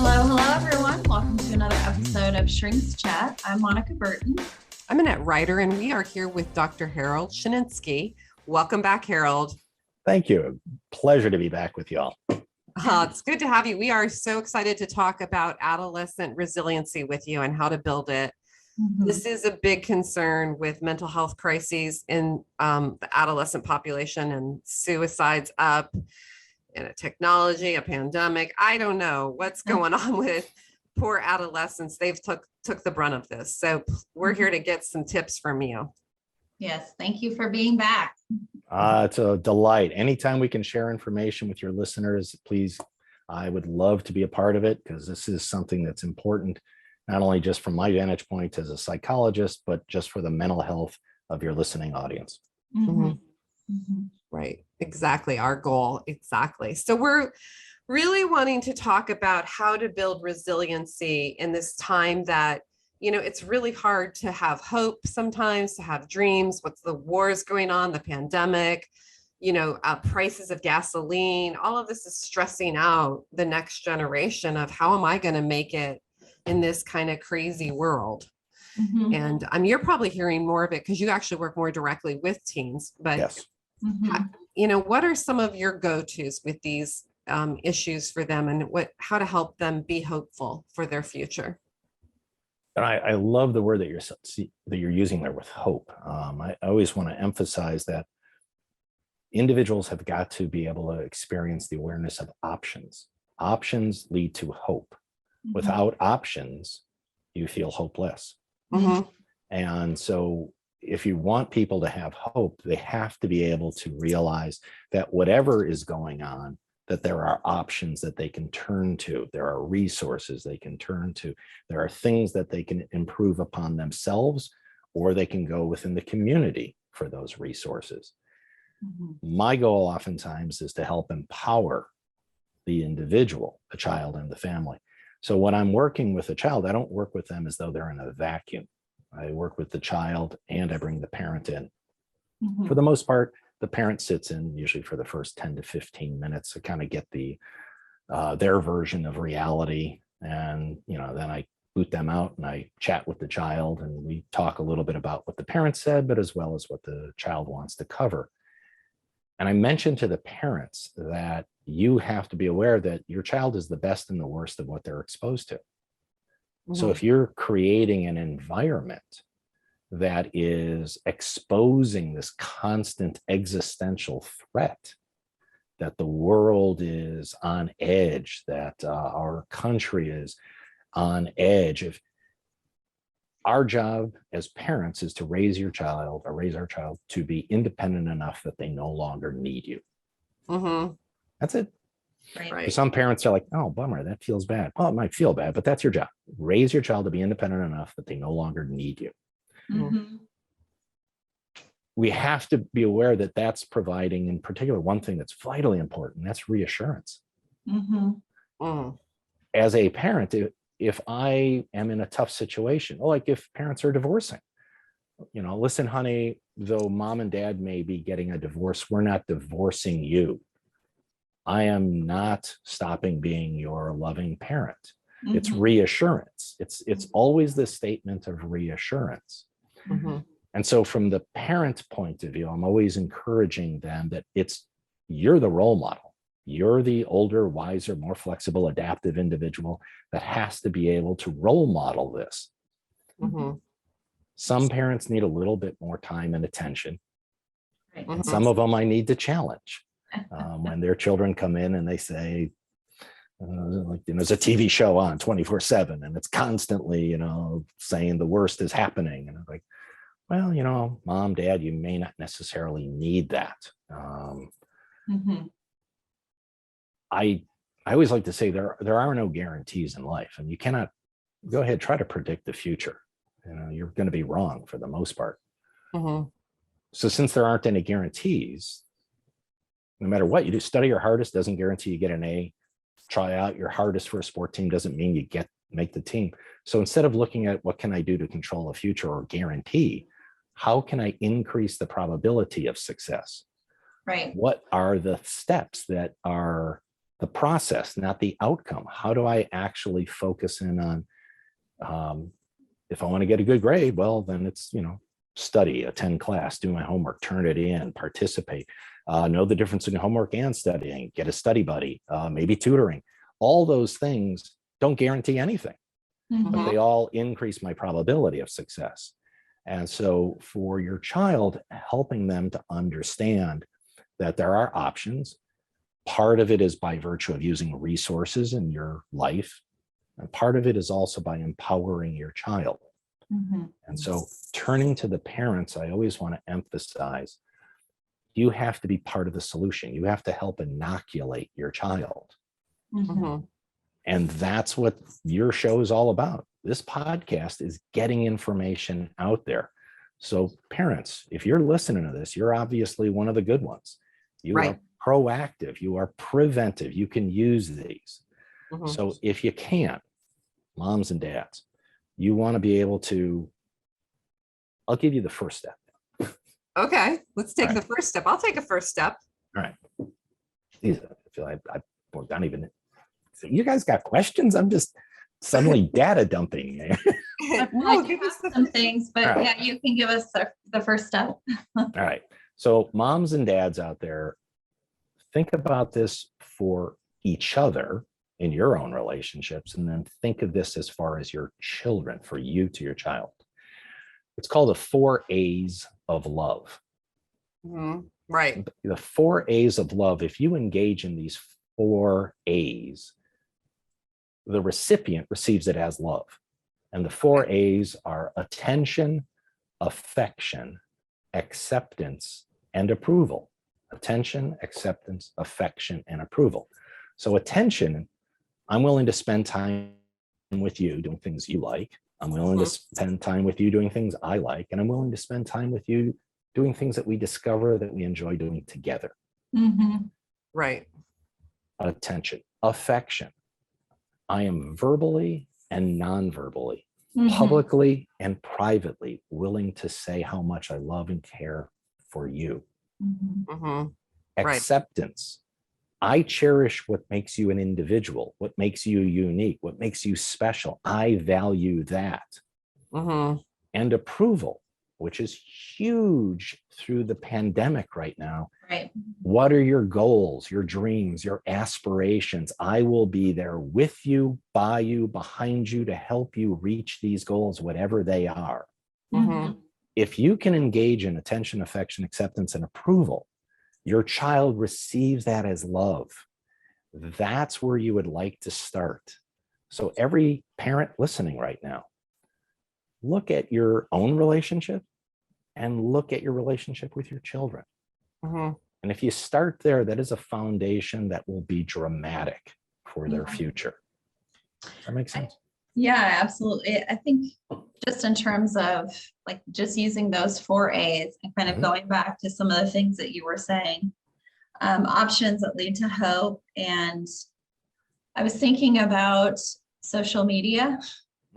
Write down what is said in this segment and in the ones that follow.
Hello, everyone. Welcome to another episode of Shrinkschat. I'm Monica Burton. I'm Annette Ryder, and we are here with Dr. Harold Shininsky. Welcome back, Harold. Thank you. Pleasure to be back with y'all. It's good to have you. We are so excited to talk about adolescent resiliency with you and how to build it. Mm-hmm. This is a big concern with mental health crises in the adolescent population, and suicides up, and a technology, a pandemic. I don't know what's going on with poor adolescents. They've took the brunt of this. So we're here to get some tips from you. Yes, thank you for being back. It's a delight. Anytime we can share information with your listeners, please, I would love to be a part of it, because this is something that's important, not only just from my vantage point as a psychologist, but just for the mental health of your listening audience. Mm-hmm. Mm-hmm. Right. Exactly. Our goal. Exactly. So we're really wanting to talk about how to build resiliency in this time that, it's really hard to have hope sometimes, to have dreams. What's the wars going on, the pandemic, prices of gasoline, all of this is stressing out the next generation of how am I going to make it in this kind of crazy world? Mm-hmm. And you're probably hearing more of it because you actually work more directly with teens, but Yes. Mm-hmm. What are some of your go-tos with these issues for them, and how to help them be hopeful for their future? And I love the word that you're using there with hope. I always want to emphasize that individuals have got to be able to experience the awareness of options. Options lead to hope. Mm-hmm. Without options, you feel hopeless. Mm-hmm. And so if you want people to have hope, they have to be able to realize that whatever is going on, that there are options that they can turn to. There are resources they can turn to. There are things that they can improve upon themselves, or they can go within the community for those resources. Mm-hmm. My goal oftentimes is to help empower the individual, the child, and the family. So when I'm working with a child, I don't work with them as though they're in a vacuum. I work with the child and I bring the parent in. Mm-hmm. For the most part, the parent sits in usually for the first 10 to 15 minutes to kind of get their version of reality. And, then I boot them out and I chat with the child, and we talk a little bit about what the parent said, but as well as what the child wants to cover. And I mentioned to the parents that you have to be aware that your child is the best and the worst of what they're exposed to. Mm-hmm. So if you're creating an environment that is exposing this constant existential threat, that the world is on edge, that our country is on edge, if our job as parents is to raise our child to be independent enough that they no longer need you. Mm-hmm. That's it. Right. Some parents are like, oh, bummer, that feels bad. Well, it might feel bad, but that's your job. Raise your child to be independent enough that they no longer need you. Mm-hmm. We have to be aware that that's providing, in particular, one thing that's vitally important. That's reassurance. Mm-hmm. Mm-hmm. As a parent, if I am in a tough situation, like if parents are divorcing, listen, honey, though mom and dad may be getting a divorce, we're not divorcing you. I am not stopping being your loving parent. Mm-hmm. It's reassurance. It's always the statement of reassurance. Mm-hmm. And so from the parent point of view, I'm always encouraging them that you're the role model. You're the older, wiser, more flexible, adaptive individual that has to be able to role model this. Mm-hmm. Some parents need a little bit more time and attention. Right. And some of them I need to challenge. When their children come in and they say, there's a TV show on 24/7 and it's constantly, saying the worst is happening. And I'm like, well, mom, dad, you may not necessarily need that. Mm-hmm. I always like to say there are no guarantees in life, and you cannot go ahead, try to predict the future. You're going to be wrong for the most part. Mm-hmm. So since there aren't any guarantees, no matter what you do, study your hardest doesn't guarantee you get an A. Try out your hardest for a sport team doesn't mean you make the team. So instead of looking at what can I do to control a future or guarantee, how can I increase the probability of success? Right. What are the steps that are the process, not the outcome. How do I actually focus in on, if I want to get a good grade, well, then it's, study, attend class, do my homework, turn it in, participate, know the difference in homework and studying, get a study buddy, maybe tutoring. All those things don't guarantee anything, but they all increase my probability of success. And so for your child, helping them to understand that there are options. Part of it is by virtue of using resources in your life. And part of it is also by empowering your child. And so turning to the parents, I always want to emphasize, you have to be part of the solution. You have to help inoculate your child. And that's what your show is all about. This podcast is getting information out there. So parents, if you're listening to this, you're obviously one of the good ones. You are proactive, you are preventive, you can use these. So if you can, moms and dads, you want to be able to, I'll give you the first step. Okay, let's take the first step. I'll take a first step. All right. I feel like I don't even, so you guys got questions? I'm just suddenly data dumping. I do have some things, but yeah, you can give us the first step. All right. So moms and dads out there, think about this for each other in your own relationships, and then think of this as far as your children, for you to your child. It's called the 4 A's of love. Right. The 4 A's of love, if you engage in these 4 A's, the recipient receives it as love. And the 4 A's are attention, affection, acceptance, and approval. Attention, acceptance, affection, and approval. So attention, I'm willing to spend time with you doing things you like. I'm willing to spend time with you doing things I like. And I'm willing to spend time with you doing things that we discover that we enjoy doing together. Right. Attention. Affection. I am verbally and non-verbally, publicly and privately willing to say how much I love and care for you. Acceptance. I cherish what makes you an individual, what makes you unique, what makes you special. I value that. And approval, which is huge through the pandemic right now. Right. What are your goals, your dreams, your aspirations? I will be there with you, by you, behind you to help you reach these goals, whatever they are. If you can engage in attention, affection, acceptance, and approval, your child receives that as love. That's where you would like to start. So every parent listening right now, look at your own relationship and look at your relationship with your children. And if you start there, that is a foundation that will be dramatic for their future. Does that make sense? Yeah, absolutely. I think just in terms of like just using those 4 A's and kind of going back to some of the things that you were saying, options that lead to hope. And I was thinking about social media.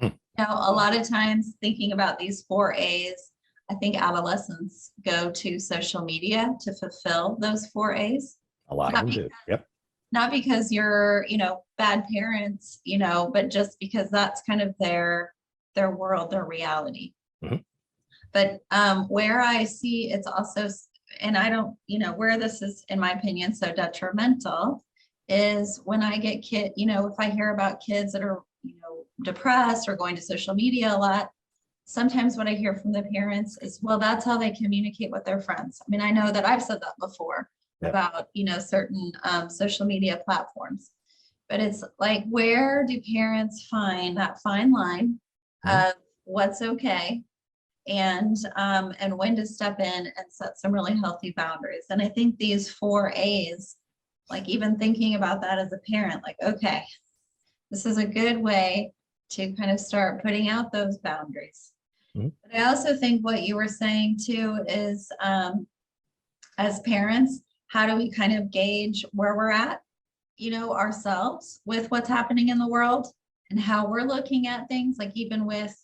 Now, a lot of times thinking about these 4 A's, I think adolescents go to social media to fulfill those 4 A's. A lot of them do. Yep. Not because you're, bad parents, but just because that's kind of their world, their reality. But where I see it's also, and I don't, where this is, in my opinion, so detrimental is when I get if I hear about kids that are, depressed or going to social media a lot, sometimes what I hear from the parents is, well, that's how they communicate with their friends. I mean, I know that I've said that before about, certain social media platforms, but it's like, where do parents find that fine line of what's okay and when to step in and set some really healthy boundaries? And I think these 4 A's, like even thinking about that as a parent, like, okay, this is a good way to kind of start putting out those boundaries. But I also think what you were saying too is, as parents, how do we kind of gauge where we're at, ourselves with what's happening in the world and how we're looking at things, like even with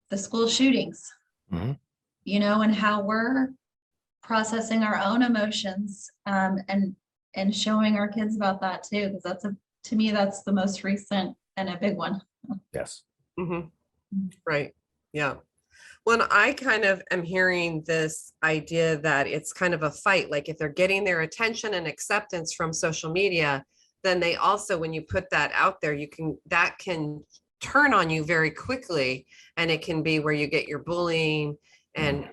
the school shootings, and how we're processing our own emotions, and and showing our kids about that too, because to me, that's the most recent and a big one. Yes. Mhm. Right. Yeah. Well, I kind of am hearing this idea that it's kind of a fight. Like if they're getting their attention and acceptance from social media, then they also, when you put that out there, that can turn on you very quickly. And it can be where you get your bullying and,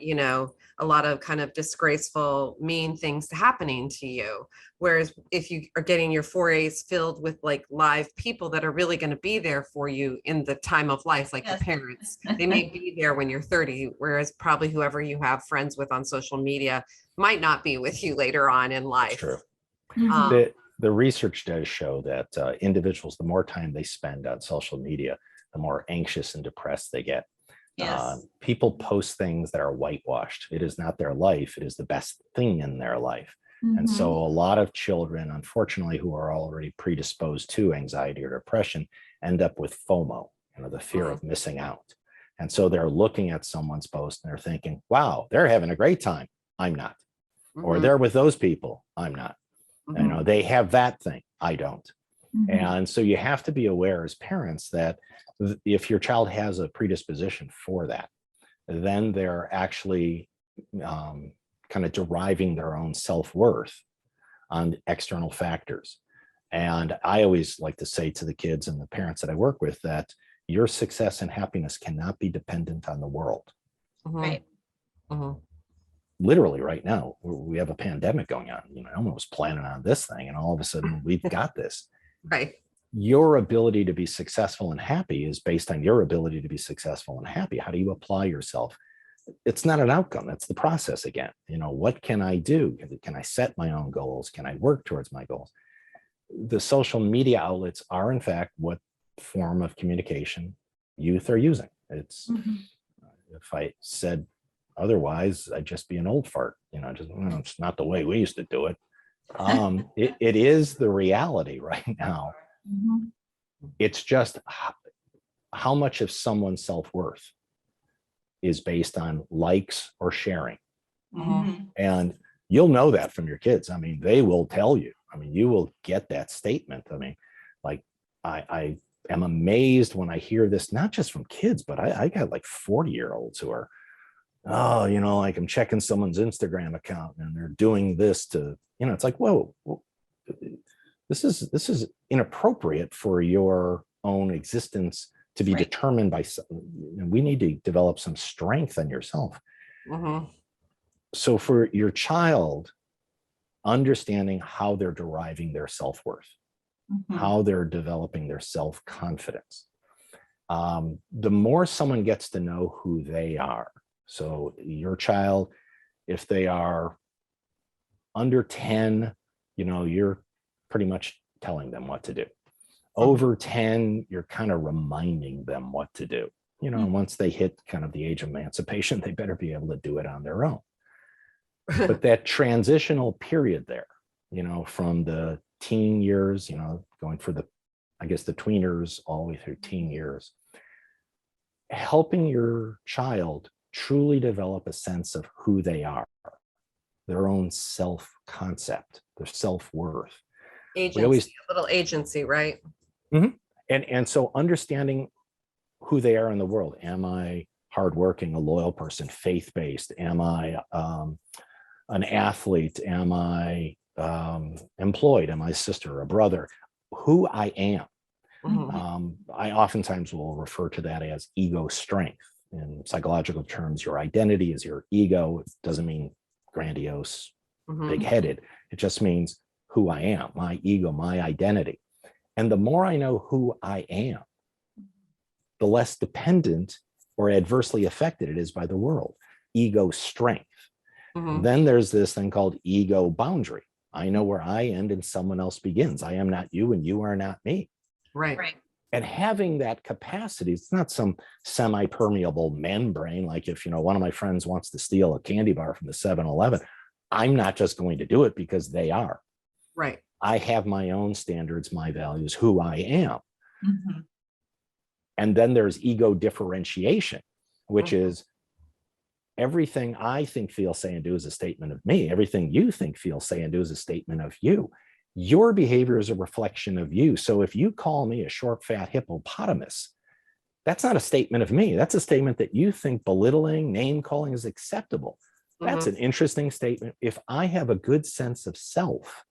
a lot of kind of disgraceful, mean things happening to you. Whereas if you are getting your 4As filled with like live people that are really going to be there for you in the time of life, like your Yes. parents, they may be there when you're 30, whereas probably whoever you have friends with on social media might not be with you later on in life. True. Mhm. The research does show that individuals, the more time they spend on social media, the more anxious and depressed they get. Yes. People post things that are whitewashed. It is not their life. It is the best thing in their life. And so Mhm. a lot of children, unfortunately, who are already predisposed to anxiety or depression end up with FOMO, the fear of missing out. And so they're looking at someone's post and they're thinking, wow, they're having a great time. I'm not. Or they're with those people. I'm not. They have that thing. I don't. Mhm. And so you have to be aware as parents that if your child has a predisposition for that, then they're actually kind of deriving their own self-worth on external factors. And I always like to say to the kids and the parents that I work with that your success and happiness cannot be dependent on the world. Right. Literally right now, we have a pandemic going on. No one was planning on this thing, and all of a sudden we've got this. Right. Your ability to be successful and happy is based on your ability to be successful and happy. How do you apply yourself? It's not an outcome. That's the process again. What can I do? Can I set my own goals? Can I work towards my goals? The social media outlets are, in fact, what form of communication youth are using. It's, if I said otherwise, I'd just be an old fart. It's not the way we used to do it. It is the reality right now. Mhm. It's just how much of someone's self-worth is based on likes or sharing. Mhm. And you'll know that from your kids. They will tell you. You will get that statement. Like I am amazed when I hear this, not just from kids, but I got like 40-year-olds who are, like I'm checking someone's Instagram account and they're doing this to, it's like, whoa, this is inappropriate for your own existence to be Right. determined by. We need to develop some strength in yourself. So for your child, understanding how they're deriving their self-worth, how they're developing their self-confidence. The more someone gets to know who they are. So your child, if they are under 10, you're pretty much telling them what to do. Over 10, you're kind of reminding them what to do. Once they hit kind of the age of emancipation, they better be able to do it on their own. But that transitional period there, from the teen years, going for the tweeners all the way through teen years, helping your child truly develop a sense of who they are, their own self-concept, their self-worth. Agency, a little agency, right? And so understanding who they are in the world. Am I hardworking, a loyal person, faith-based? Am I an athlete? Am I employed? Am I a sister or a brother? Who I am. I oftentimes will refer to that as ego strength. In psychological terms, your identity is your ego. It doesn't mean grandiose, big-headed. It just means who I am, my ego, my identity. And the more I know who I am, the less dependent or adversely affected it is by the world. Ego strength. Then there's this thing called ego boundary. I know where I end and someone else begins. I am not you and you are not me. Right. And having that capacity, it's not some semi-permeable membrane. Like if, one of my friends wants to steal a candy bar from the 7-Eleven, I'm not just going to do it because they are. Right. I have my own standards, my values, who I am. And then there's ego differentiation, which is everything I think, feel, say, and do is a statement of me. Everything you think, feel, say, and do is a statement of you. Your behavior is a reflection of you. So if you call me a short, fat hippopotamus, that's not a statement of me. That's a statement that you think belittling, name calling is acceptable. That's an interesting statement. If I have a good sense of self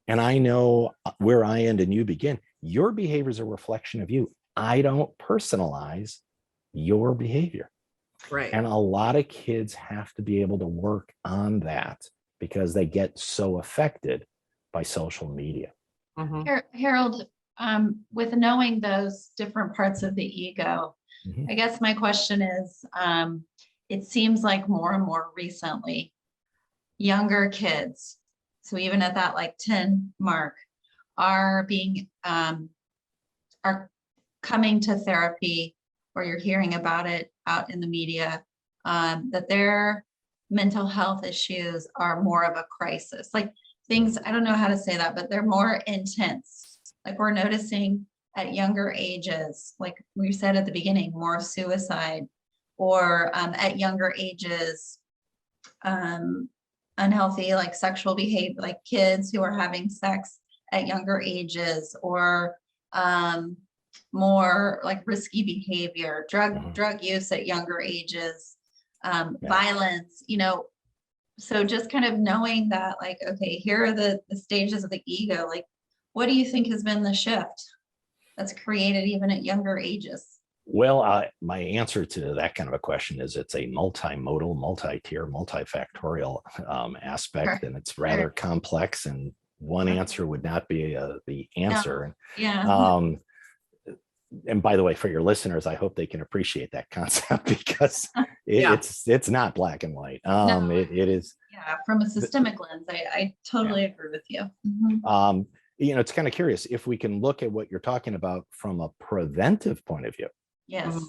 and I know where I end and you begin, your behavior is a reflection of you. I don't personalize your behavior. Right. And a lot of kids have to be able to work on that because they get so affected by social media. Harold, with knowing those different parts of the ego, I guess my question is, it seems like more and more recently, younger kids, so even at that like 10 mark, are being, are coming to therapy, or you're hearing about it out in the media, that their mental health issues are more of a crisis. Like things, I don't know how to say that, but they're more intense. Like we're noticing at younger ages, like we said at the beginning, more suicide, or at younger ages, unhealthy, like sexual behavior, like kids who are having sex at younger ages, or more like risky behavior, drug use at younger ages, violence, so just kind of knowing that, like, okay, here are the stages of the ego. Like, what do you think has been the shift that's created even at younger ages? Well, my answer to that kind of a question is it's a multimodal, multi-tier, multifactorial aspect, and it's rather complex, and one answer would not be the answer. No. Yeah. And by the way, for your listeners, I hope they can appreciate that concept because it's not black and white. No, it is. Yeah, from a systemic lens, I totally agree with you. It's kind of curious if we can look at what you're talking about from a preventive point of view. Yes.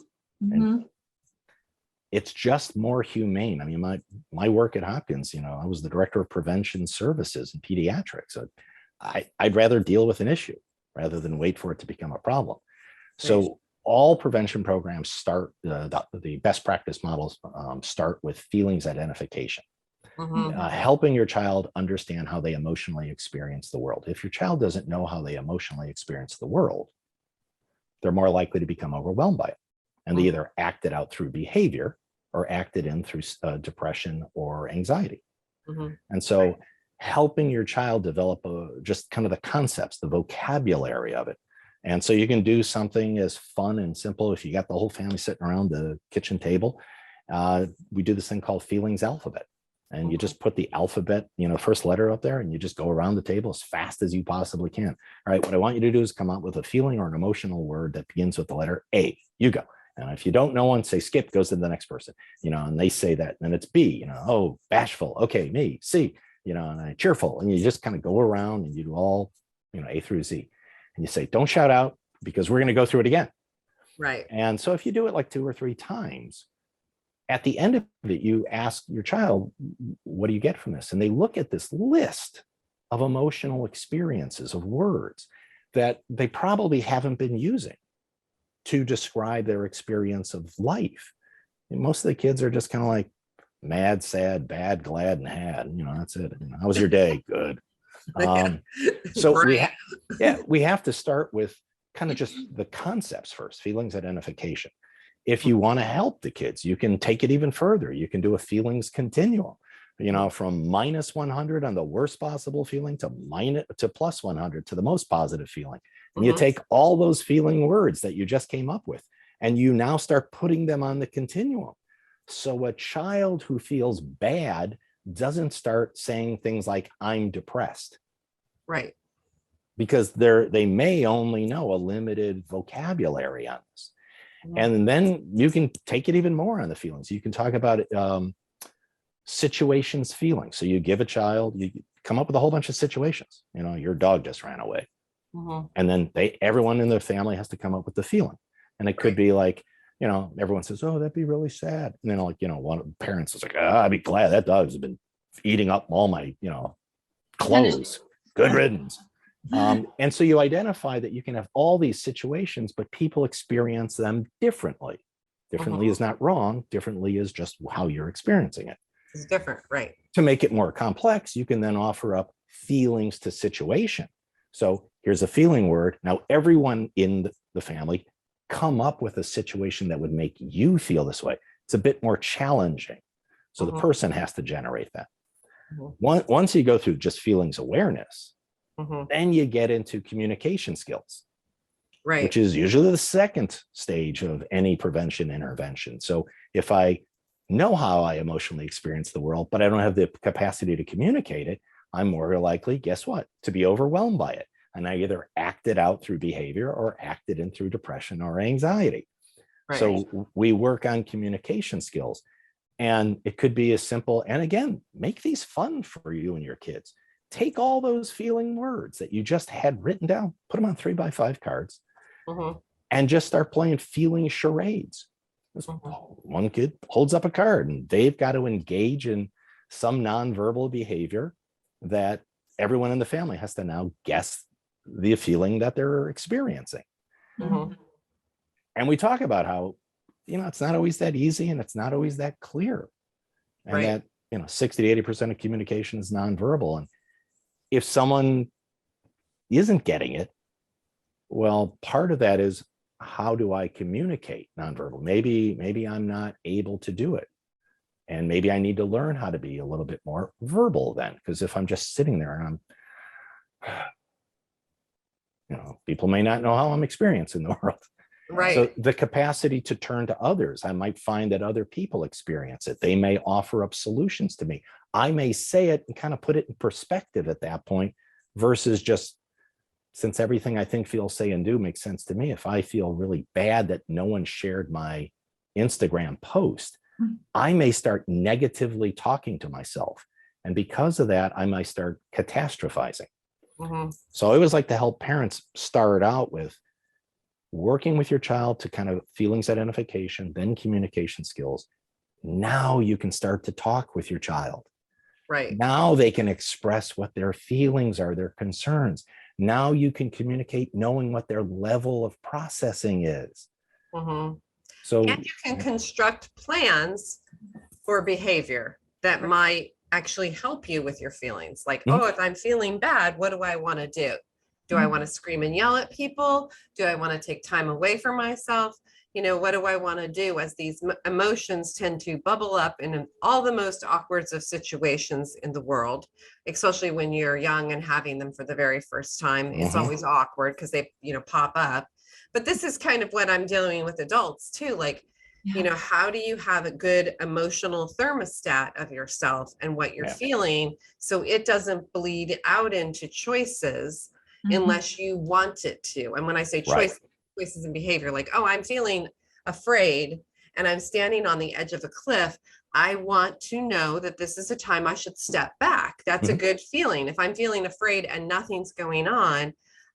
It's just more humane. I mean, my work at Hopkins, I was the director of prevention services in pediatrics. So I'd rather deal with an issue rather than wait for it to become a problem. So all prevention programs start, the best practice models start with feelings identification, helping your child understand how they emotionally experience the world. If your child doesn't know how they emotionally experience the world, they're more likely to become overwhelmed by it. And they either act it out through behavior or act it in through depression or anxiety. And so helping your child develop just kind of the concepts, the vocabulary of it. And so you can do something as fun and simple. If you got the whole family sitting around the kitchen table, we do this thing called feelings alphabet. And you just put the alphabet, first letter up there, and you just go around the table as fast as you possibly can. All right, what I want you to do is come up with a feeling or an emotional word that begins with the letter A. You go. And if you don't know one, say skip, goes to the next person, and they say that. And it's B, oh, bashful. Okay, me. C, and cheerful. And you just kind of go around and you do all, A through Z. And you say, don't shout out because we're going to go through it again. Right. And so if you do it like 2 or 3 times, at the end of it, you ask your child, what do you get from this? And they look at this list of emotional experiences, of words that they probably haven't been using to describe their experience of life. And most of the kids are just kind of like mad, sad, bad, glad, and had, that's it. How was your day? Good. So we have to start with kind of just the concepts first, feelings identification. If you want to help the kids, you can take it even further. You can do a feelings continuum, from -100 on the worst possible feeling to +100 to the most positive feeling. And you take all those feeling words that you just came up with, and you now start putting them on the continuum. So a child who feels bad doesn't start saying things like, I'm depressed. Right. Because they may only know a limited vocabulary on this. And then you can take it even more on the feelings. You can talk about situations feelings. So you give a child, you come up with a whole bunch of situations. Your dog just ran away. And then everyone in their family has to come up with the feeling. And it could be like, everyone says, oh, that'd be really sad. And then one of the parents is like, I'd be glad that dog's been eating up all my, clothes. Good riddance. And so you identify that you can have all these situations, but people experience them differently. Differently is not wrong. Differently is just how you're experiencing it. It's different, right? To make it more complex, you can then offer up feelings to situation. So here's a feeling word. Now, everyone in the family come up with a situation that would make you feel this way. It's a bit more challenging. So the person has to generate that. Once you go through just feelings awareness, then you get into communication skills, right? Which is usually the second stage of any prevention intervention. So if I know how I emotionally experience the world, but I don't have the capacity to communicate it, I'm more likely, guess what, to be overwhelmed by it. And I either act it out through behavior or act it in through depression or anxiety. Right. So we work on communication skills. And it could be as simple, and again, make these fun for you and your kids. Take all those feeling words that you just had written down, put them on 3x5 cards, and just start playing feeling charades. One kid holds up a card and they've got to engage in some nonverbal behavior that everyone in the family has to now guess the feeling that they're experiencing. And we talk about how, it's not always that easy and it's not always that clear. And that, 60 to 80% of communication is nonverbal. And if someone isn't getting it, well, part of that is, how do I communicate nonverbal? Maybe I'm not able to do it. And maybe I need to learn how to be a little bit more verbal then, because if I'm just sitting there and people may not know how I'm experiencing the world. Right. So the capacity to turn to others, I might find that other people experience it. They may offer up solutions to me. I may say it and kind of put it in perspective at that point versus just, since everything I think, feel, say, and do makes sense to me. If I feel really bad that no one shared my Instagram post, I may start negatively talking to myself. And because of that, I might start catastrophizing. So I always like to help parents start out with working with your child to kind of feelings identification, then communication skills. Now you can start to talk with your child. Right. Now they can express what their feelings are, their concerns. Now you can communicate knowing what their level of processing is. So, and you can construct plans for behavior that might actually help you with your feelings. Like, if I'm feeling bad, what do I want to do? Do I want to scream and yell at people? Do I want to take time away from myself? What do I want to do, as these emotions tend to bubble up in all the most awkward of situations in the world, especially when you're young and having them for the very first time. It's always awkward because they, pop up. But this is kind of what I'm dealing with adults too. Like, how do you have a good emotional thermostat of yourself and what you're feeling so it doesn't bleed out into choices unless you want it to? And when I say choices in behavior, like, I'm feeling afraid and I'm standing on the edge of a cliff, I want to know that this is a time I should step back. That's a good feeling. If I'm feeling afraid and nothing's going on,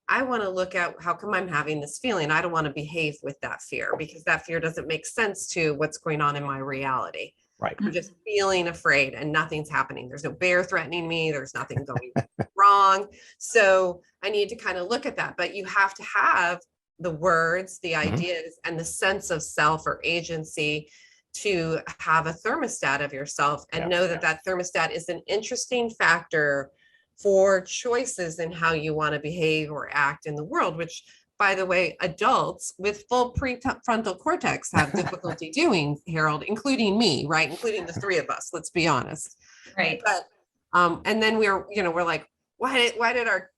I want to look at, how come I'm having this feeling? I don't want to behave with that fear because that fear doesn't make sense to what's going on in my reality. Right. I'm just feeling afraid and nothing's happening. There's no bear threatening me. There's nothing going wrong. So I need to kind of look at that. But you have to have the words, the ideas, and the sense of self or agency to have a thermostat of yourself and know that that thermostat is an interesting factor for choices in how you want to behave or act in the world, which, by the way, adults with full prefrontal cortex have difficulty doing, Harold, including me, right? Including the three of us, let's be honest. Right. But, and then we're like, why did our,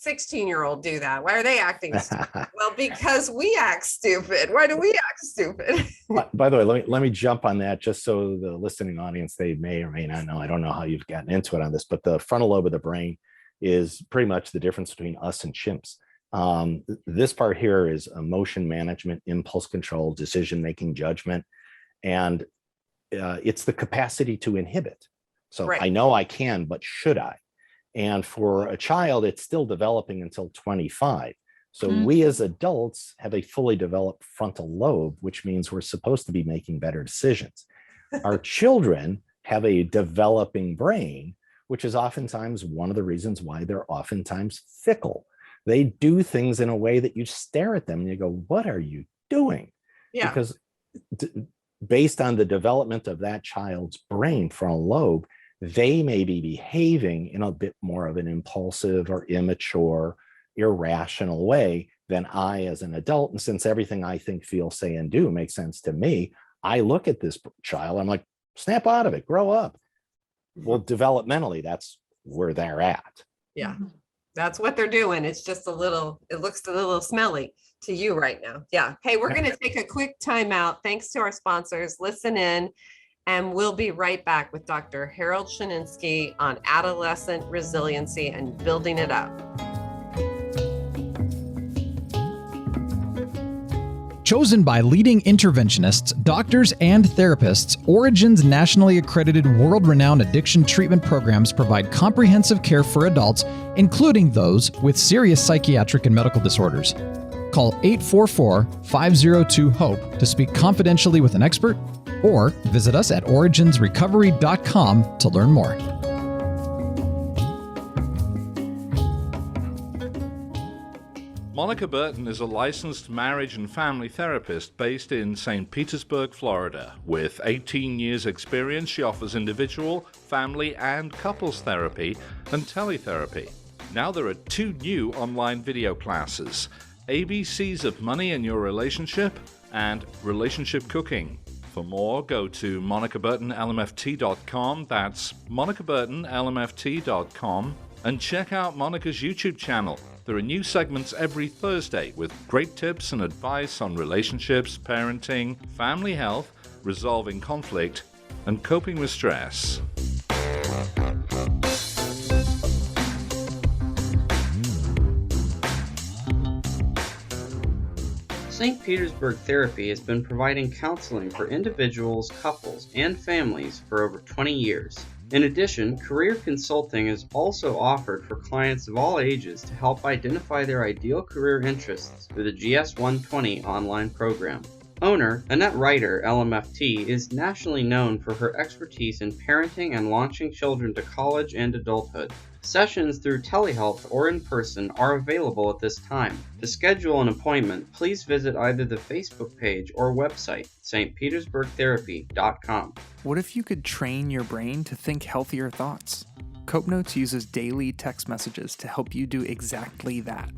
16-year-old do that? Why are they acting stupid? Well, because we act stupid. Why do we act stupid? By the way, let me jump on that just so the listening audience, they may or may not know. I don't know how you've gotten into it on this, but the frontal lobe of the brain is pretty much the difference between us and chimps. This part here is emotion management, impulse control, decision-making, judgment, and it's the capacity to inhibit. So I know I can, but should I? And for a child, it's still developing until 25. So we as adults have a fully developed frontal lobe, which means we're supposed to be making better decisions. Our children have a developing brain, which is oftentimes one of the reasons why they're oftentimes fickle. They do things in a way that you stare at them and you go, what are you doing? Yeah. Because based on the development of that child's brain frontal lobe, they may be behaving in a bit more of an impulsive or immature, irrational way than I as an adult. And since everything I think, feel, say, and do makes sense to me, I look at this child, I'm like, snap out of it, grow up. Well, developmentally, that's where they're at. Yeah, that's what they're doing. It's just a little, it looks a little smelly to you right now. Yeah. Hey, we're going to take a quick timeout. Thanks to our sponsors. Listen in, and we'll be right back with Dr. Harold Shrinkschat on adolescent resiliency and building it up. Chosen by leading interventionists, doctors, and therapists, Origin's nationally accredited world-renowned addiction treatment programs provide comprehensive care for adults, including those with serious psychiatric and medical disorders. Call 844-502-HOPE to speak confidentially with an expert, or visit us at originsrecovery.com to learn more. Monica Burton is a licensed marriage and family therapist based in St. Petersburg, Florida. With 18 years experience, she offers individual, family, and couples therapy and teletherapy. Now there are 2 new online video classes, ABCs of Money in Your Relationship and Relationship Cooking. For more, go to monicaburtonlmft.com, that's monicaburtonlmft.com, and check out Monica's YouTube channel. There are new segments every Thursday with great tips and advice on relationships, parenting, family health, resolving conflict, and coping with stress. St. Petersburg Therapy has been providing counseling for individuals, couples, and families for over 20 years. In addition, career consulting is also offered for clients of all ages to help identify their ideal career interests through the GS120 online program. Owner, Annette Ryder, LMFT, is nationally known for her expertise in parenting and launching children to college and adulthood. Sessions through telehealth or in person are available at this time. To schedule an appointment, please visit either the Facebook page or website, stpetersburgtherapy.com. What if you could train your brain to think healthier thoughts? Cope Notes uses daily text messages to help you do exactly that.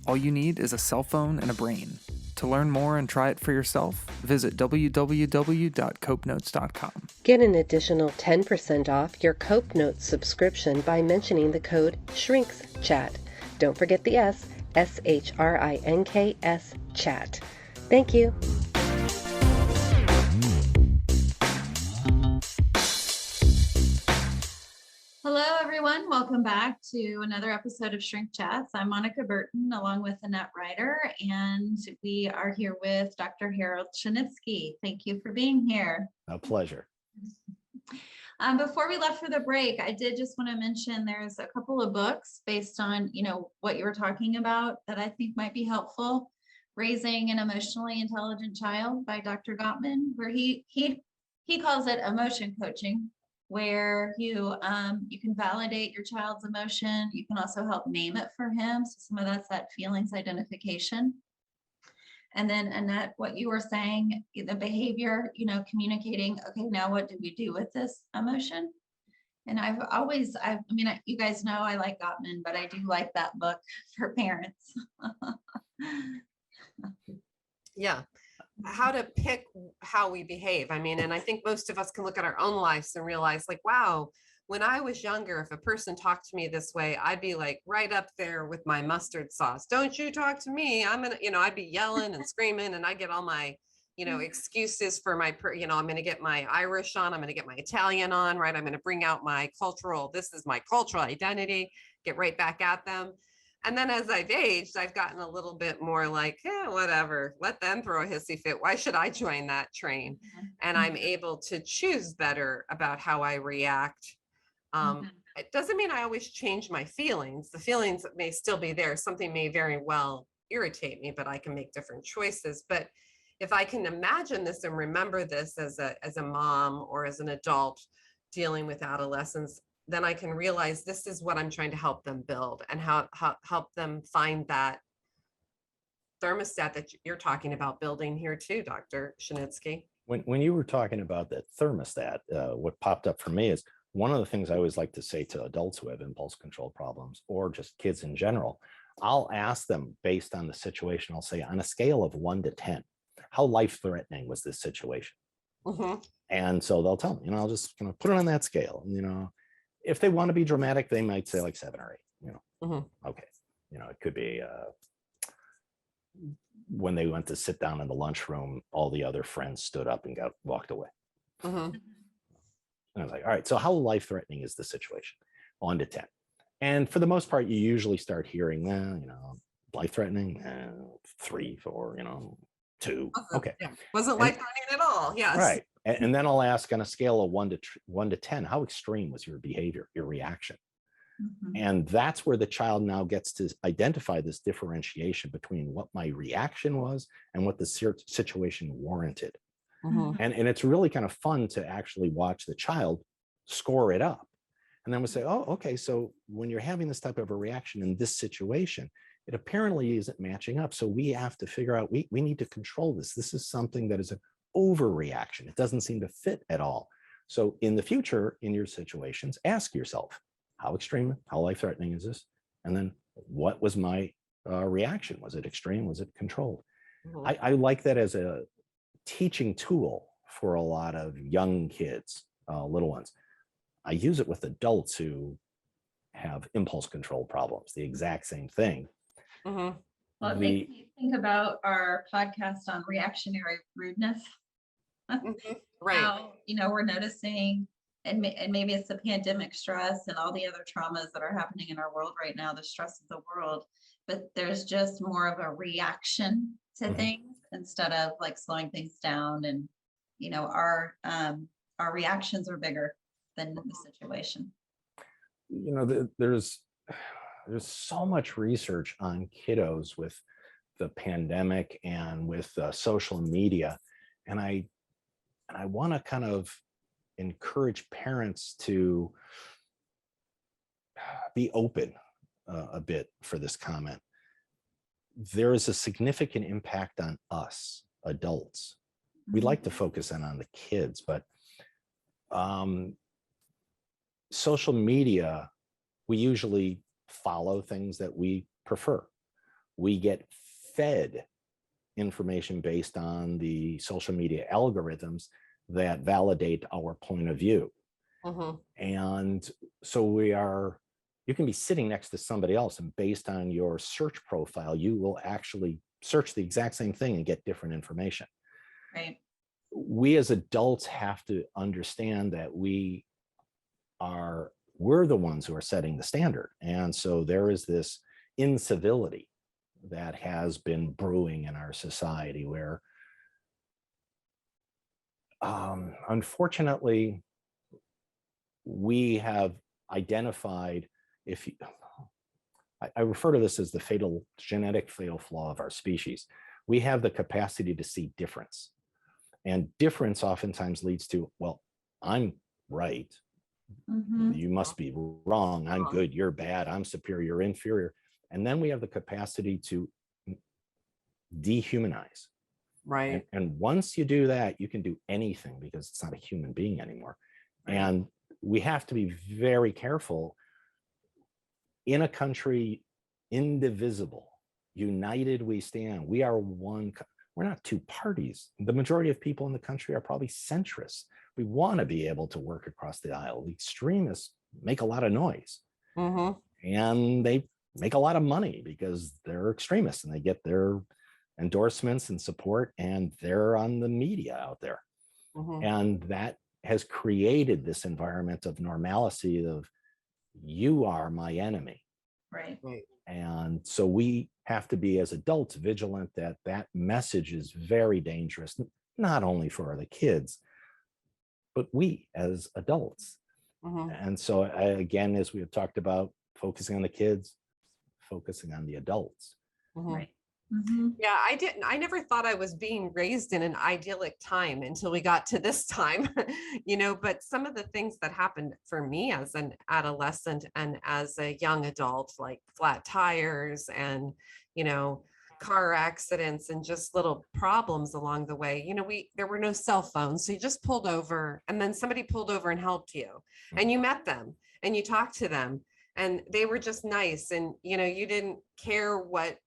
All you need is a cell phone and a brain. To learn more and try it for yourself, visit www.copenotes.com. Get an additional 10% off your Cope Notes subscription by mentioning the code Shrinkschat. Don't forget the S, SHRINKS chat. Thank you. Hello, everyone. Welcome back to another episode of Shrink Chats. I'm Monica Burton along with Annette Ryder, and we are here with Dr. Harold Shrinkschat. Thank you for being here. A pleasure. Before we left for the break, I did just want to mention there's a couple of books based on, what you were talking about that I think might be helpful. Raising an Emotionally Intelligent Child by Dr. Gottman, where he calls it emotion coaching, where you can validate your child's emotion. You can also help name it for him. So some of that's that feelings identification. And then Annette, what you were saying, the behavior, communicating, okay, now what do we do with this emotion? And you guys know I like Gottman, but I do like that book for parents. Yeah. How to pick how we behave. And I think most of us can look at our own lives and realize, like, wow, when I was younger, if a person talked to me this way, I'd be like right up there with my mustard sauce. Don't you talk to me. I'd be yelling and screaming, and I get all my, excuses for my, I'm going to get my Irish on, I'm going to get my Italian on, right? I'm going to bring out this is my cultural identity, get right back at them. And then as I've aged, I've gotten a little bit more like, whatever, let them throw a hissy fit. Why should I join that train? And I'm able to choose better about how I react. It doesn't mean I always change my feelings. The feelings may still be there. Something may very well irritate me, but I can make different choices. But if I can imagine this and remember this as a mom or as an adult dealing with adolescents, then I can realize this is what I'm trying to help them build, and how help them find that thermostat that you're talking about building here too, Dr. Shrinkschat. When you were talking about that thermostat, what popped up for me is one of the things I always like to say to adults who have impulse control problems, or just kids in general. I'll ask them based on the situation. I'll say, on a scale of 1 to 10, how life-threatening was this situation? And so they'll tell me, I'll just put it on that scale. If they want to be dramatic, they might say like 7 or 8. Okay, it could be when they went to sit down in the lunchroom, all the other friends stood up and walked away. And I was like, all right, so how life-threatening is the situation? 1 to 10. And for the most part, you usually start hearing, life-threatening, 3, 4, 2. Okay. Yeah. Wasn't life-threatening at all. Yes. Right. And then I'll ask, on a scale of 1 to 10, how extreme was your behavior, your reaction? And that's where the child now gets to identify this differentiation between what my reaction was and what the situation warranted. And it's really kind of fun to actually watch the child score it up. And then we say, oh, okay, so when you're having this type of a reaction in this situation, it apparently isn't matching up. So we have to figure out, we need to control this. This is something that is an overreaction. It doesn't seem to fit at all. So in the future, in your situations, ask yourself, how extreme, how life-threatening is this? And then what was my reaction? Was it extreme? Was it controlled? I like that as a teaching tool for a lot of young kids, little ones. I use it with adults who have impulse control problems, the exact same thing. Well, it makes me think about our podcast on reactionary rudeness. Right. How, we're noticing, and maybe it's the pandemic stress and all the other traumas that are happening in our world right now, the stress of the world, but there's just more of a reaction to things instead of like slowing things down. And, our reactions are bigger than the situation. There's so much research on kiddos with the pandemic and with social media. And I want to kind of encourage parents to be open a bit for this comment. There is a significant impact on us adults. We like to focus in on the kids, but social media, we usually follow things that we prefer. We get fed information based on the social media algorithms that validate our point of view. And so you can be sitting next to somebody else, and based on your search profile, you will actually search the exact same thing and get different information. Right. We as adults have to understand that we're the ones who are setting the standard. And so there is this incivility that has been brewing in our society where, unfortunately, we have identified, I refer to this as the genetic fatal flaw of our species. We have the capacity to see difference. And difference oftentimes leads to, well, I'm right. You must be wrong. I'm good. You're bad. I'm superior. You're inferior. And then we have the capacity to dehumanize. Right. And once you do that, you can do anything because it's not a human being anymore. Right. And we have to be very careful. In a country indivisible, united we stand. We are one. We're not two parties. The majority of people in the country are probably centrists. We want to be able to work across the aisle. The extremists make a lot of noise, and they make a lot of money because they're extremists and they get their endorsements and support, and they're on the media out there. And that has created this environment of normalcy of, you are my enemy. Right. And so we have to be, as adults, vigilant that that message is very dangerous, not only for the kids, but we as adults. And so again, as we have talked about, focusing on the kids, focusing on the adults. Right. Yeah, I never thought I was being raised in an idyllic time until we got to this time, but some of the things that happened for me as an adolescent and as a young adult, like flat tires and, car accidents and just little problems along the way. There were no cell phones, so you just pulled over, and then somebody pulled over and helped you, and you met them and you talked to them, and they were just nice, and you didn't care what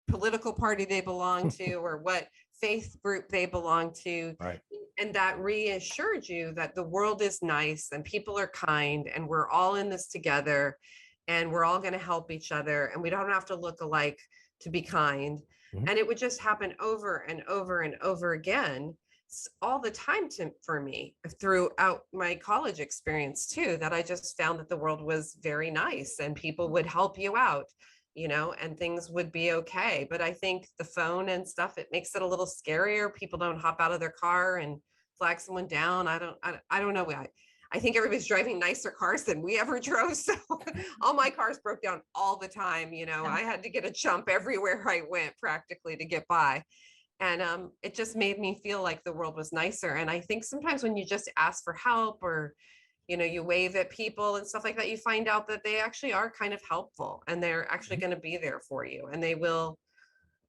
political party they belonged to or what faith group they belonged to. Right. And that reassured you that the world is nice and people are kind and we're all in this together and we're all going to help each other and we don't have to look alike to be kind. And it would just happen over and over and over again all the time for me throughout my college experience too, that I just found that the world was very nice and people would help you out, and things would be okay. But I think the phone and stuff, it makes it a little scarier. People don't hop out of their car and flag someone down. I don't know. I think everybody's driving nicer cars than we ever drove. So all my cars broke down all the time. I had to get a jump everywhere I went practically to get by. And it just made me feel like the world was nicer. And I think sometimes when you just ask for help or, you wave at people and stuff like that, you find out that they actually are kind of helpful and they're actually going to be there for you and they will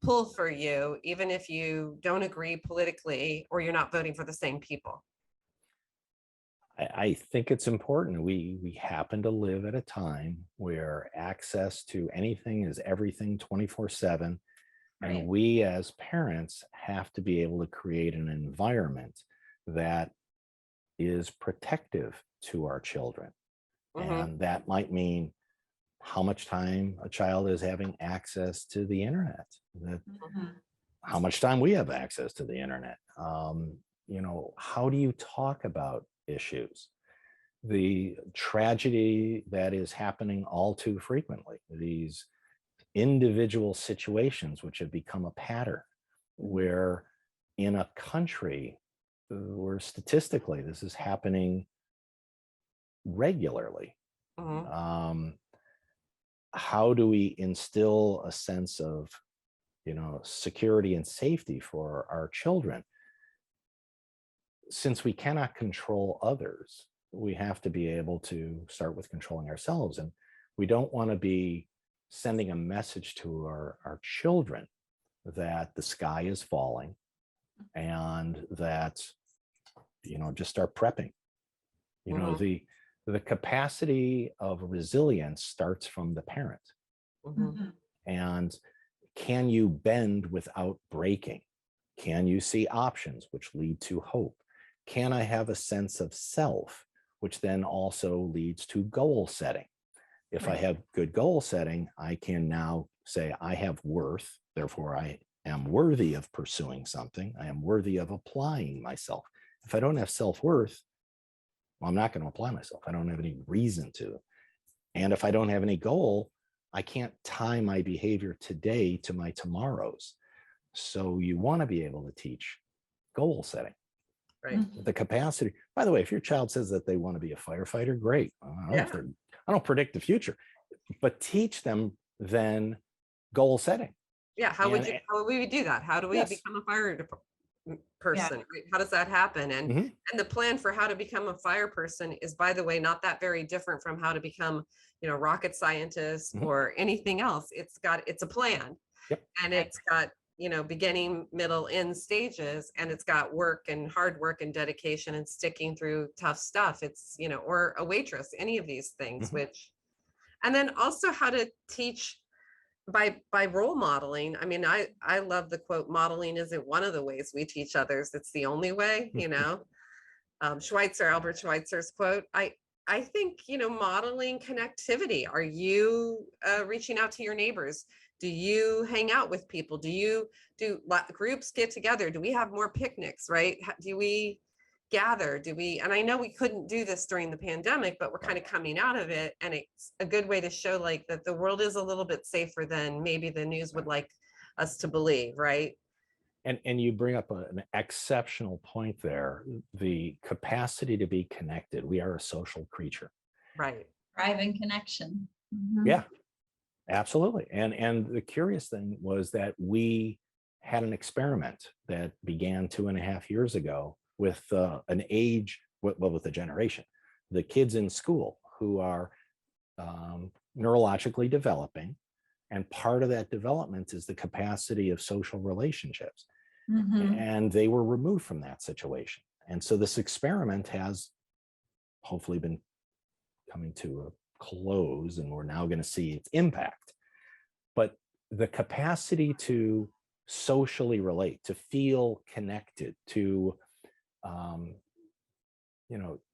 pull for you, even if you don't agree politically or you're not voting for the same people. I think it's important. We happen to live at a time where access to anything is everything 24/7. Right. And we as parents have to be able to create an environment that is protective to our children. And that might mean how much time a child is having access to the internet, how much time we have access to the internet. How do you talk about issues? The tragedy that is happening all too frequently, these individual situations which have become a pattern, where in a country where statistically this is happening regularly. How do we instill a sense of security and safety for our children? Since we cannot control others, we have to be able to start with controlling ourselves. And we don't want to be sending a message to our children that the sky is falling and that, just start prepping. The capacity of resilience starts from the parent. And can you bend without breaking? Can you see options which lead to hope? Can I have a sense of self, which then also leads to goal setting? If I have good goal setting, I can now say I have worth, therefore I am worthy of pursuing something. I am worthy of applying myself. If I don't have self-worth, well, I'm not going to apply myself. I don't have any reason to. And if I don't have any goal, I can't tie my behavior today to my tomorrows. So you want to be able to teach goal setting. Right. The capacity. By the way, if your child says that they want to be a firefighter, great. I don't predict the future, but teach them then goal setting. Yeah. How would we do that? How do we become a fire person? Right? How does that happen? And and the plan for how to become a fire person is, by the way, not that very different from how to become, rocket scientist or anything else. It's a plan. And it's got, beginning, middle, end stages, and it's got work and hard work and dedication and sticking through tough stuff. It's, or a waitress, any of these things, and then also how to teach by role modeling. I mean, I love the quote, modeling isn't one of the ways we teach others. It's the only way, Albert Schweitzer's quote. I think, modeling connectivity. Are you reaching out to your neighbors? Do you hang out with people? Do groups get together? Do we have more picnics, right? Do we gather? And I know we couldn't do this during the pandemic, but we're kind of coming out of it. And it's a good way to show that the world is a little bit safer than maybe the news would like us to believe, right? And you bring up an exceptional point there, the capacity to be connected. We are a social creature. Right. Thrive in connection. Yeah, absolutely. And the curious thing was that we had an experiment that began 2.5 years ago with an age, with a generation, the kids in school who are neurologically developing And part of that development is the capacity of social relationships. Mhm. And they were removed from that situation. And so this experiment has hopefully been coming to a close, and we're now going to see its impact. But the capacity to socially relate, to feel connected, to,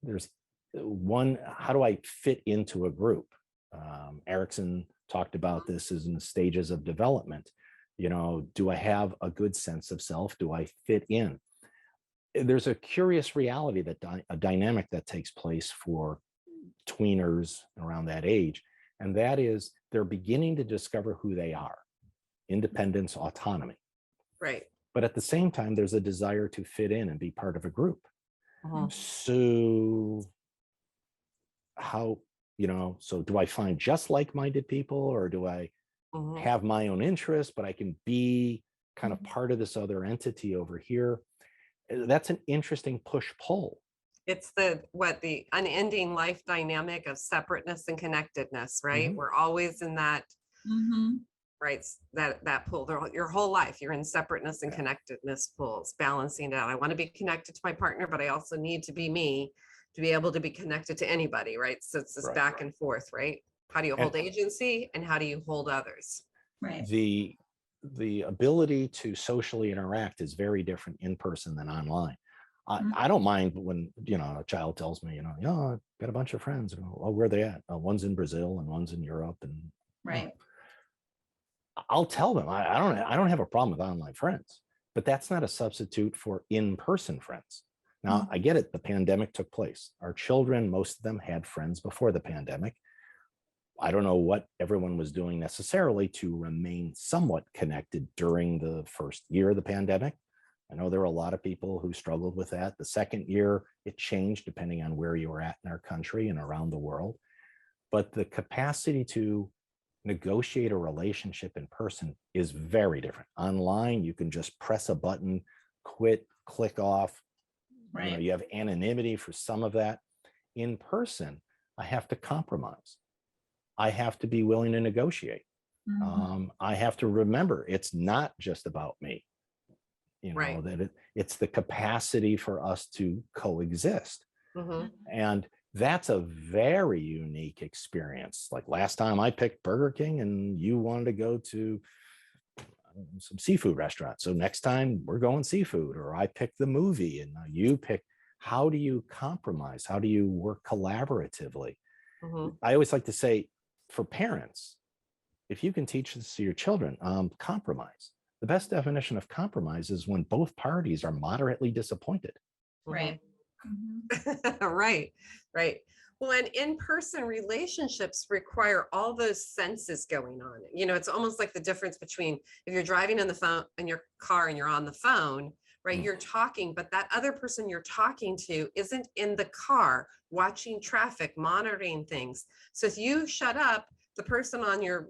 there's one, how do I fit into a group? Erickson talked about this as in the stages of development. Do I have a good sense of self? Do I fit in? There's a curious reality that a dynamic that takes place for tweeners around that age, and that is they're beginning to discover who they are, independence, autonomy. Right. But at the same time, there's a desire to fit in and be part of a group. Uh-huh. So so do I find just like-minded people, or do I Uh-huh. have my own interests, but I can be kind of part of this other entity over here? That's an interesting push-pull. It's the unending life dynamic of separateness and connectedness, right? Mhm. We're always in that, Mhm. right? That pull. Your whole life, you're in separateness and Yeah. connectedness pulls, balancing it out. I want to be connected to my partner, but I also need to be me to be able to be connected to anybody, right? So it's this Right. back and forth, right? How do you hold agency, and how do you hold others? Right. The ability to socially interact is very different in person than online. Mhm. I don't mind when a child tells me, I've got a bunch of friends. Oh, where are they at? One's in Brazil and one's in Europe, and Right. I'll tell them I don't have a problem with online friends, but that's not a substitute for in-person friends. Now, Mhm. I get it. The pandemic took place. Our children, most of them had friends before the pandemic. I don't know what everyone was doing necessarily to remain somewhat connected during the first year of the pandemic. I know there were a lot of people who struggled with that. The second year, it changed depending on where you were at in our country and around the world. But the capacity to negotiate a relationship in person is very different. Online, you can just press a button, quit, click off. Right. You have anonymity for some of that. In person, I have to compromise. I have to be willing to negotiate. Mhm. I have to remember it's not just about me. Right. That it's the capacity for us to coexist. Mhm. And that's a very unique experience. Like last time I picked Burger King and you wanted to go to some seafood restaurant. So next time we're going seafood, or I pick the movie and you pick. How do you compromise? How do you work collaboratively? Mhm. I always like to say, for parents, if you can teach this to your children, compromise. The best definition of compromise is when both parties are moderately disappointed. Right. Mhm. Right, right. Well, and in-person relationships require all those senses going on. It's almost like the difference between if you're driving in the phone in your car and you're on the phone, right? Mm. You're talking, but that other person you're talking to isn't in the car watching traffic, monitoring things. So if you shut up, the person on your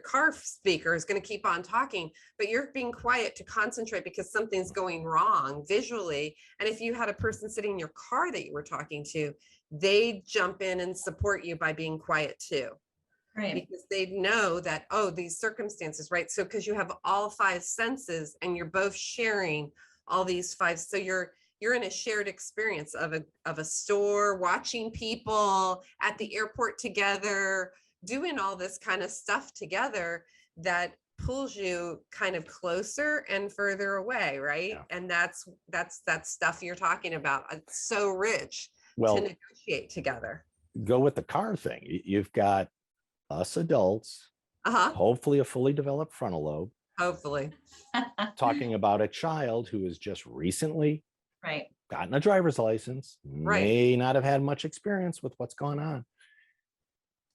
car speaker is going to keep on talking, but you're being quiet to concentrate because something's going wrong visually. And if you had a person sitting in your car that you were talking to, they jump in and support you by being quiet too, Right. because they know that, oh, these circumstances, right? So because you have all five senses and you're both sharing all these five, so you're in a shared experience of a store, watching people at the airport together, doing all this kind of stuff together that pulls you kind of closer and further away, right? Yeah. And that's that stuff you're talking about. It's so rich to Well, negotiate together. go with the car thing. You've got us adults, hopefully a fully developed frontal lobe, Hopefully. talking about a child who has just recently Right. gotten a driver's license, Right. may not have had much experience with what's going on.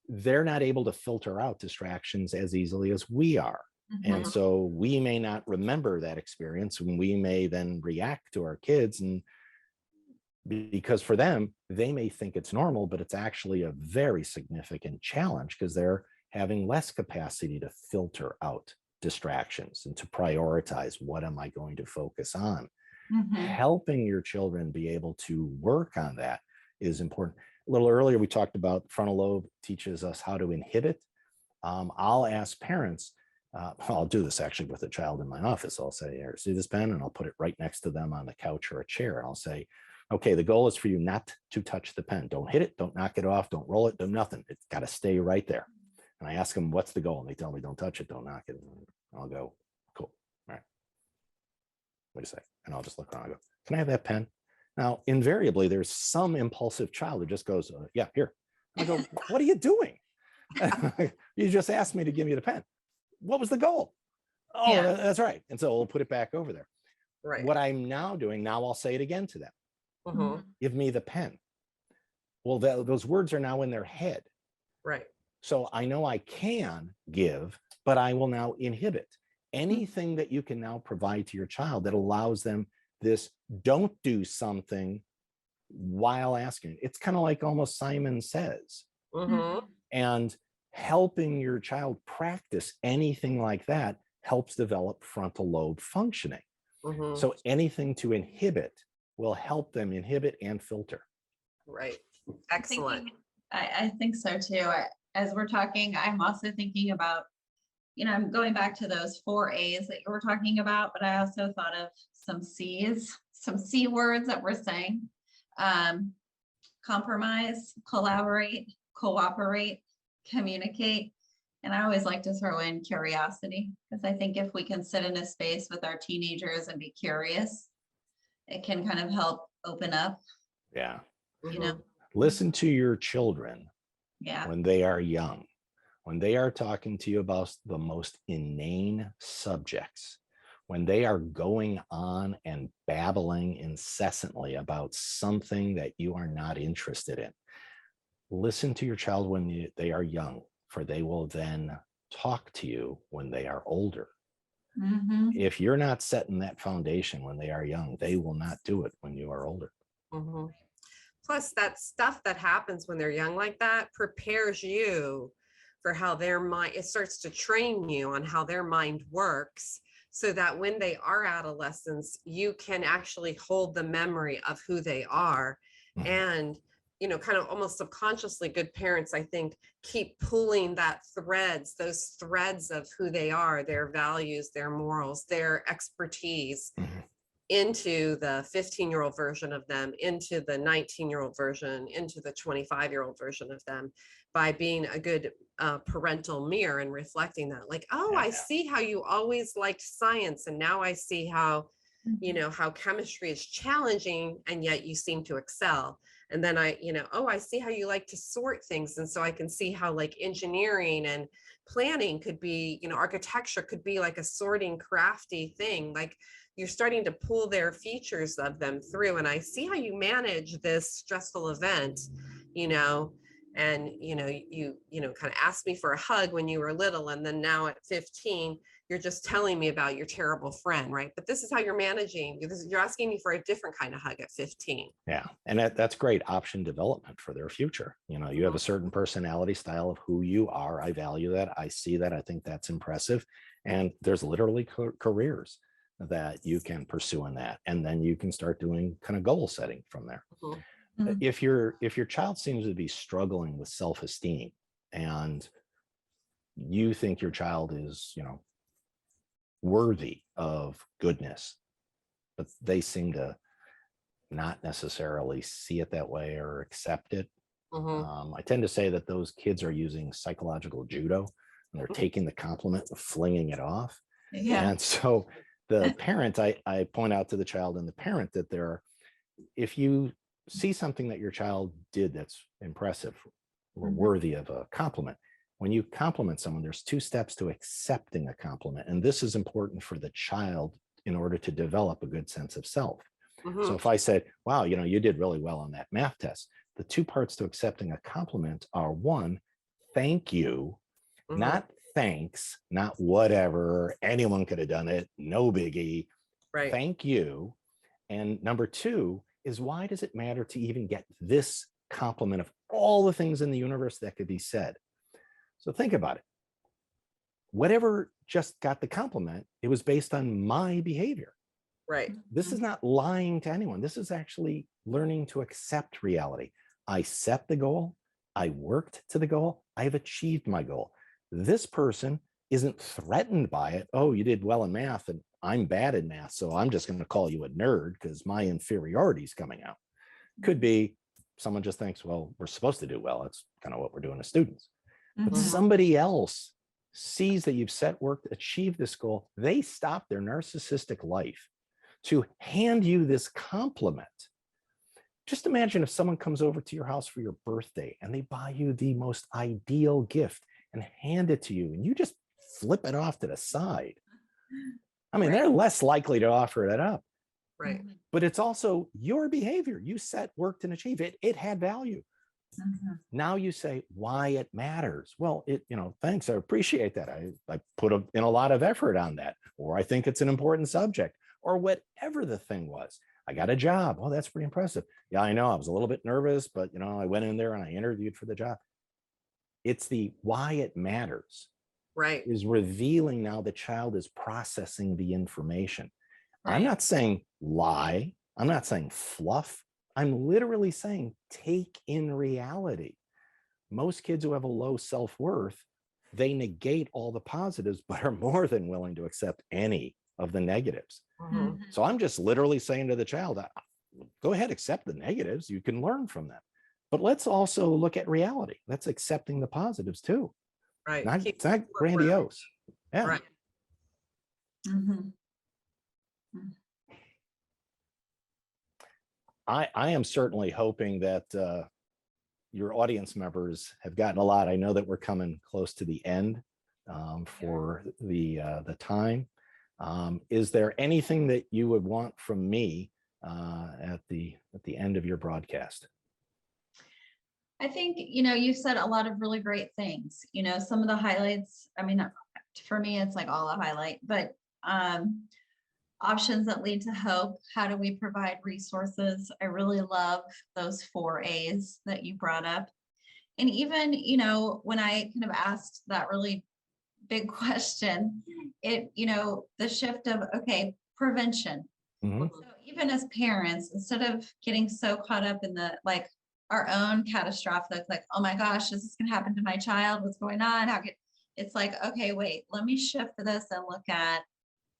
They're not able to filter out distractions as easily as we are. Mhm. And so we may not remember that experience, and we may then react to our kids, and because for them, they may think it's normal, but it's actually a very significant challenge because they're having less capacity to filter out distractions and to prioritize what am I going to focus on. Mhm. Helping your children be able to work on that is important. A little earlier, we talked about frontal lobe teaches us how to inhibit. I'll ask parents, I'll do this actually with a child in my office. I'll say, here, see this pen? And I'll put it right next to them on the couch or a chair. And I'll say, okay, the goal is for you not to touch the pen. Don't hit it. Don't knock it off. Don't roll it. Do nothing. It's got to stay right there. And I ask them, what's the goal? And they tell me, don't touch it. Don't knock it. And I'll go, cool. All right. Wait a sec. And I'll just look around and go, can I have that pen? Now, invariably, there's some impulsive child who just goes, yeah, here. I go, what are you doing? You just asked me to give you the pen. What was the goal? Oh, Yeah. that's right. And so we'll put it back over there. Right. What I'm now doing, now I'll say it again to them. Mhm. Give me the pen. Well, those words are now in their head. Right. So I know I can give, but I will now inhibit anything that you can now provide to your child that allows them this don't do something while asking. It's kind of like almost Simon Says. Mhm. And helping your child practice anything like that helps develop frontal lobe functioning. Mhm. So anything to inhibit will help them inhibit and filter. Right. Excellent. I think so too. As we're talking, I'm also thinking about, I'm going back to those 4 A's that you were talking about, but I also thought of some C's, some C words that we're saying. Compromise, collaborate, cooperate, communicate. And I always like to throw in curiosity, because I think if we can sit in a space with our teenagers and be curious, it can kind of help open up, Yeah. Mhm. Listen to your children Yeah. when they are young, when they are talking to you about the most inane subjects, when they are going on and babbling incessantly about something that you are not interested in. Listen to your child when they are young, for they will then talk to you when they are older. Mhm. If you're not setting that foundation when they are young, they will not do it when you are older. Mhm. Plus, that stuff that happens when they're young like that prepares you for how their mind, it starts to train you on how their mind works, so that when they are adolescents, you can actually hold the memory of who they are. Mhm. And, kind of almost subconsciously, good parents, I think, keep pulling those threads of who they are, their values, their morals, their expertise, Mhm. into the 15-year-old version of them, into the 19-year-old version, into the 25-year-old version of them, by being a good parental mirror and reflecting that, like, oh, I Yeah. see how you always liked science, and now I see how, how chemistry is challenging, and yet you seem to excel. And then oh, I see how you like to sort things, and so I can see how, like, engineering and planning could be, architecture could be like a sorting, crafty thing. Like, you're starting to pull their features of them through. And I see how you manage this stressful event, and, you kind of asked me for a hug when you were little. And then now at 15, you're just telling me about your terrible friend, right? But this is how you're managing. You're asking me for a different kind of hug at 15. Yeah. And that's great option development for their future. You have a certain personality style of who you are. I value that. I see that. I think that's impressive. And there's literally careers that you can pursue in that. And then you can start doing kind of goal setting from there. Mhm. Mhm. If your child seems to be struggling with self-esteem, and you think your child is, worthy of goodness, but they seem to not necessarily see it that way or accept it. Mhm. I tend to say that those kids are using psychological judo, and they're taking the compliment and flinging it off. Yeah. And so the parent, I point out to the child and the parent that if you see something that your child did that's impressive or Mhm. worthy of a compliment, when you compliment someone, there's 2 steps to accepting a compliment. And this is important for the child in order to develop a good sense of self. Mhm. So if I said, wow, you did really well on that math test, the 2 parts to accepting a compliment are: 1, thank you, Mhm. not thanks, not whatever, anyone could have done it, no biggie, Right. thank you. And number 2 is, why does it matter to even get this compliment of all the things in the universe that could be said? So think about it. Whatever just got the compliment, it was based on my behavior. Right. This is not lying to anyone. This is actually learning to accept reality. I set the goal. I worked to the goal. I've achieved my goal. This person isn't threatened by it. Oh, you did well in math and I'm bad in math, so I'm just going to call you a nerd because my inferiority is coming out. Could be someone just thinks, well, we're supposed to do well. That's kind of what we're doing as students. But somebody else sees that you've set work to achieve this goal. They stop their narcissistic life to hand you this compliment. Just imagine if someone comes over to your house for your birthday and they buy you the most ideal gift and hand it to you, and you just flip it off to the side. I mean, they're less likely to offer that up. Right. But it's also your behavior. You set, worked, and achieved it. It had value. Now you say why it matters. Well, thanks. I appreciate that. I put in a lot of effort on that, or I think it's an important subject, or whatever the thing was. I got a job. Oh, that's pretty impressive. Yeah, I know. I was a little bit nervous, but I went in there and I interviewed for the job. It's the why it matters. Right. Is revealing now the child is processing the information. Right. I'm not saying lie. I'm not saying fluff. I'm literally saying take in reality. Most kids who have a low self-worth, they negate all the positives, but are more than willing to accept any of the negatives. So I'm just literally saying to the child, go ahead, accept the negatives. You can learn from them. But let's also look at reality. Let's accepting the positives too. Right. It's not grandiose. Yeah. Right. I am certainly hoping that your audience members have gotten a lot. I know that we're coming close to the end for the time. Is there anything that you would want from me at the end of your broadcast? I think, you've said a lot of really great things. Some of the highlights, I mean, for me, it's like all a highlight, but options that lead to hope. How do we provide resources? I really love those 4 A's that you brought up. And even, when I kind of asked that really big question, the shift of, okay, prevention. So even as parents, instead of getting so caught up in our own catastrophic, oh my gosh, this is going to happen to my child. What's going on? It's like, okay, wait, let me shift this and look at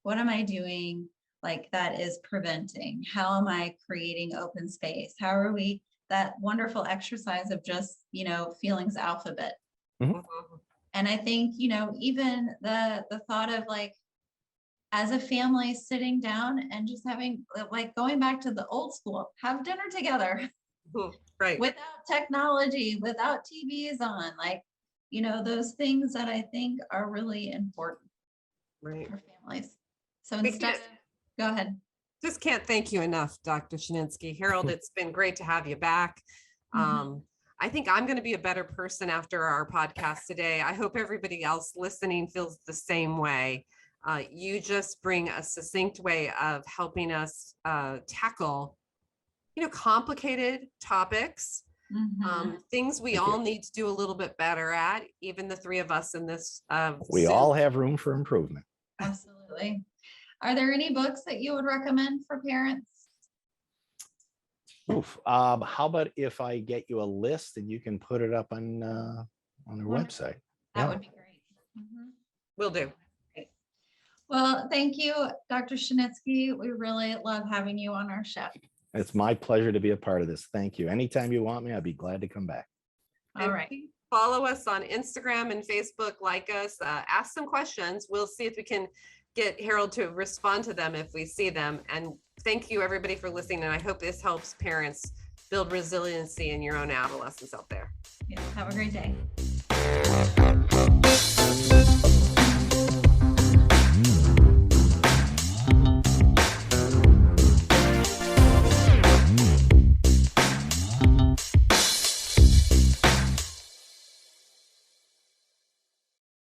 what am I doing that is preventing? How am I creating open space? How are we, that wonderful exercise of just, feelings alphabet. And I think, even the thought of as a family sitting down and just having going back to the old school, have dinner together. Right. Without technology, without TVs on, those things that I think are really important for families. So go ahead. Just can't thank you enough, Dr. Shrinkschat. Harold, it's been great to have you back. I think I'm going to be a better person after our podcast today. I hope everybody else listening feels the same way. You just bring a succinct way of helping us tackle complicated topics, things we all need to do a little bit better at, even the 3 of us in this. We all have room for improvement. Absolutely. Are there any books that you would recommend for parents? How about if I get you a list and you can put it up on their website? That would be great. Will do. Great. Well, thank you, Dr. Shrinkschat. We really love having you on our show. It's my pleasure to be a part of this. Thank you. Anytime you want me, I'd be glad to come back. All right. Follow us on Instagram and Facebook, like us, ask some questions. We'll see if we can get Harold to respond to them if we see them. And thank you everybody for listening. And I hope this helps parents build resiliency in your own adolescents out there. Yeah, have a great day.